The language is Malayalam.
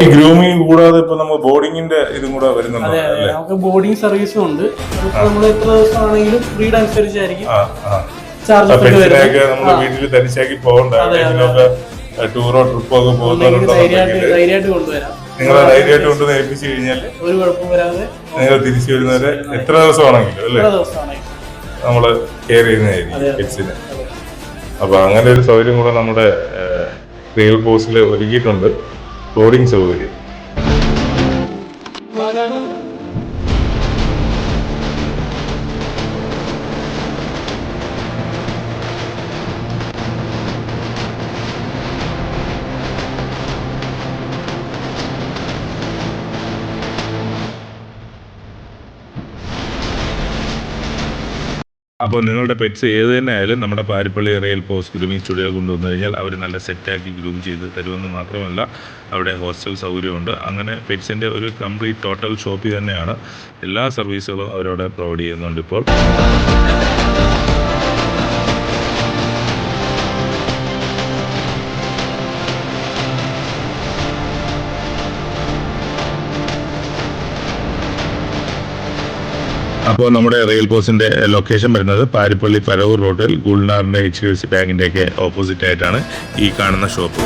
ഈ ഗ്രൂമിങ് കൂടാതെ ഇപ്പൊ നമ്മൾ ബോർഡിങ്ങിന്റെ ഇതും കൂടെ വരുന്നുണ്ടോ? അതെ അതെ, നമുക്ക് ബോർഡിംഗ് സർവീസും ഉണ്ട്. നമ്മൾ എത്ര ദിവസം ആണെങ്കിലും ബ്രീഡ് അനുസരിച്ചായിരിക്കും ചാർജസ് ഒക്കെ പെറ്റ്സിനെയൊക്കെ നമ്മൾ വീട്ടിൽ തനിച്ചാക്കി പോകണ്ട. എവിടെയെങ്കിലുമൊക്കെ ടൂറോ ട്രിപ്പോ ഒക്കെ പോകുന്നവരുണ്ടെന്നുണ്ടെങ്കിൽ ധൈര്യമായിട്ട് കൊണ്ടുവരാം. നിങ്ങളെ ധൈര്യമായിട്ട് കൊണ്ടുവന്ന് ഏൽപ്പിച്ചു കഴിഞ്ഞാൽ ഒരു കുഴപ്പം വരാതെ നിങ്ങൾ തിരിച്ചു വരുന്നവരെ എത്ര ദിവസമാണെങ്കിലും അല്ലേ നമ്മള് കെയർ ചെയ്യുന്നതായിരിക്കും പെറ്റ്സിനെ. അപ്പൊ അങ്ങനെ ഒരു സൗകര്യം കൂടെ നമ്മുടെ റിയൽ പോസ്റ്റിൽ ഒരുക്കിയിട്ടുണ്ട്, ബോർഡിംഗ് സൗകര്യം. അപ്പോൾ നിങ്ങളുടെ പെറ്റ്സ് ഏത് തന്നെ ആയാലും നമ്മുടെ Paripally real post grooming studio കൊണ്ടുവന്നു കഴിഞ്ഞാൽ അവർ നല്ല സെറ്റാക്കി ഗ്രൂം ചെയ്ത് തരുമെന്ന് മാത്രമല്ല അവിടെ ഹോസ്റ്റൽ സൗകര്യമുണ്ട്. അങ്ങനെ പെറ്റ്സിൻ്റെ ഒരു കംപ്ലീറ്റ് ടോട്ടൽ ഷോപ്പിൽ തന്നെയാണ്. എല്ലാ സർവീസുകളും അവരവിടെ പ്രൊവൈഡ് ചെയ്യുന്നുണ്ട് ഇപ്പോൾ. അപ്പോൾ നമ്മുടെ റെയിൽ പോസ്റ്റിൻ്റെ ലൊക്കേഷൻ വരുന്നത് പാരിപ്പള്ളി പരവൂർ റോഡിൽ ഗുൾനാറിൻ്റെ HDFC ബാങ്കിൻ്റെയൊക്കെ ഓപ്പോസിറ്റ് ആയിട്ടാണ് ഈ കാണുന്ന ഷോപ്പ്.